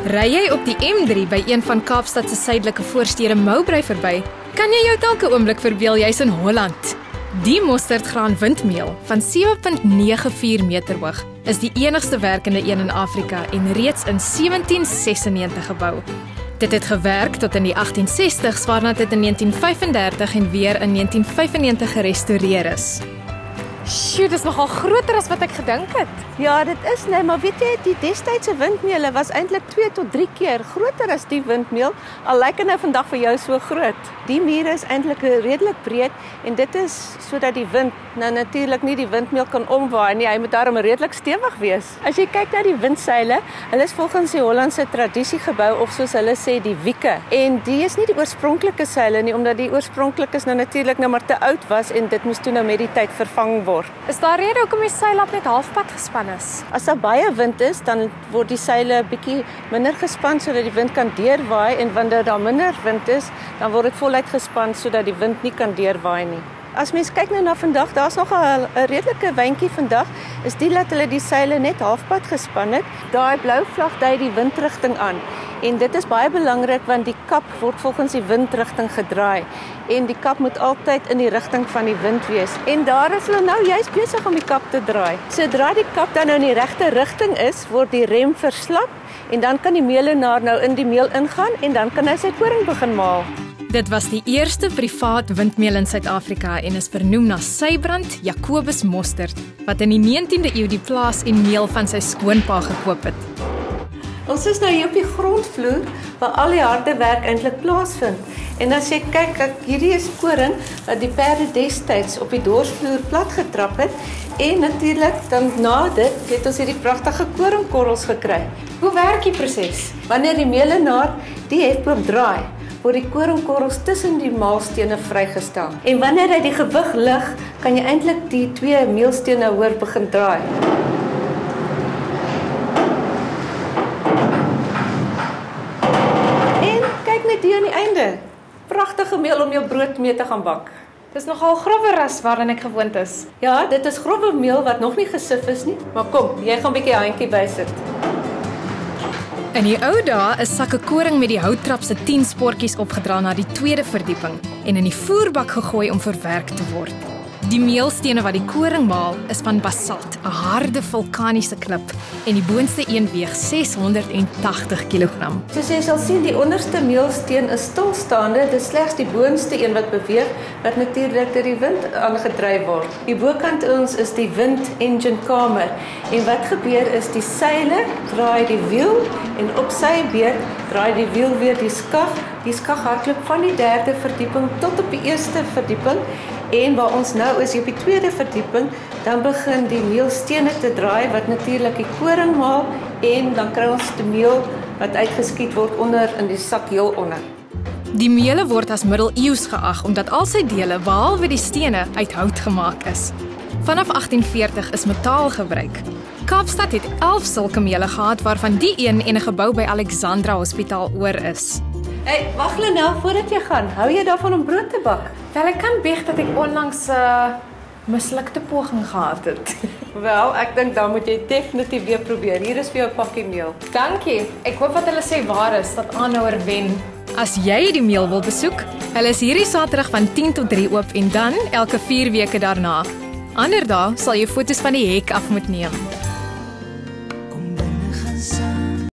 Ry jy op die M3 by een van Kaapstad se suidelike voorstede Mowbray verby, kan jy jou dalk 'n oomblik verbeel jy's in Holland. Die mosterdgraan windmeel van 7.94 meter hoog is die enigste werkende een in Afrika en reeds in 1796 gebou. Dit het gewerk tot in die 1860s, waarna dit in 1935 en weer in 1995 gerestoreer is. Sjoe, dis nogal groter as wat ek gedink het. Ja, dit is nee, maar weet jy, die destydse windmeele was eintlik 2 tot 3 keer groter as die windmeel. Al lyk dit nou vandag vir jou so groot. Die mure is eintlik redelik breed en dit is sodat die wind nou natuurlik nie die windmeel kan omwaai nie. Hy moet daarom redelik stewig wees. As jy kyk na die windseile, hulle is volgens die Hollandse tradisie gebou of soos hulle sê die wieke. En die is nie die oorspronklike seile nie, omdat die oorspronklikes nou natuurlik nou maar te oud was en dit moes toe nou met die tyd vervang word. Is daar rede hoekom die seilap net halfpad gespan is? As daar baie wind is, dan word die seile 'n bietjie minder gespan sodat die wind kan deurwaai en wanneer daar minder wind is, dan word dit voluit gespan sodat die wind nie kan deurwaai nie. As mens kyk nou na vandag, daar's nog 'n redelike wyntjie vandag, is die dat hulle die seile net halfpad gespan het. Daai blou vlag dui die windrigting aan. En dit is baie belangrik want die kap word volgens die windrigting gedraai en die kap moet altyd in die rigting van die wind wees. En daar is hulle nou juist besig om die kap te draai. Sodra die kap dan nou in die regte rigting is, word die rem verslap en dan kan die meelenaar nou in die meel ingaan en dan kan hy sy koring begin maal. Dit was die eerste privaat windmeel in Suid-Afrika en is vernoem na Sybrand Jacobus Mostert, wat in die 19de eeu die plaas en meel van sy skoonpa gekoop het. Ons is nou hier op die grondvloer waar al die harde werk eintlik plaasvind. En as jy kyk, hierdie is koring wat die perde destyds op die dorsvloer plat getrap het en natuurlik dan na dit het ons hierdie pragtige koringkorrels gekry. Hoe werk die proses? Wanneer die meelenaar die hefboom draai, word die koringkorrels tussen die maalstene vrygestel. En wanneer hy die gewig lig, kan jy eintlik die twee meelstene hoor begin draai. Net hier aan die einde. Pragtige meel om jou brood mee te gaan bak. Dis nogal grower as waarin ek gewoond is. Ja, dit is grove meel wat nog nie gesif is nie, maar kom, jy gaan 'n bietjie handjie bysit. In die ou dae is sakke koring met die houttrap se 10 sportjies opgedra na die tweede verdieping en in die voerbak gegooi om verwerk te word. Die meelstene wat die koring maal is van basalt, 'n harde vulkaniese klip, en die boonste een weeg 680 kg. Soos jy sal sien, die onderste meelsteen is stilstaande, dit is slegs die boonste een wat beweeg, wat natuurlik deur die wind aangedryf word. Die bokant ons is die wind engine kamer, en wat gebeur is die seile draai die wiel en op sy beurt draai die wiel weer die skag. Die skag hardloop van die 3de verdieping tot op die 1ste verdieping. En waar ons nou is op die 2de verdieping, dan begin die meelstene te draai wat natuurlik die koring maal en dan kry ons die meel wat uitgeskiet word onder in die sak heel onder. Die meele word as middeleeus geag omdat al sy dele behalwe die stene uit hout gemaak is. Vanaf 1840 is metaal gebruik. Kaapstad het 11 sulke meele gehad waarvan die een en 'n gebou by Alexandra Hospitaal oor is. Hey, wag nou voordat jy gaan. Hou jy daarvan om brood te bak? Wel, ek kan bieg dat ek onlangs 'n mislukte poging gehad het. Wel, ek dink dan moet jy definitief weer probeer. Hier is vir jou 'n pakkie meel. Dankie. Ek hoop wat hulle sê waar is, dat aanhouer wen. As jy die meel wil besoek, hulle is hierdie Saterdag van 10 tot 3 oop en dan elke 4 weke daarna. Ander dae sal jy foto's van die hek af moet neem.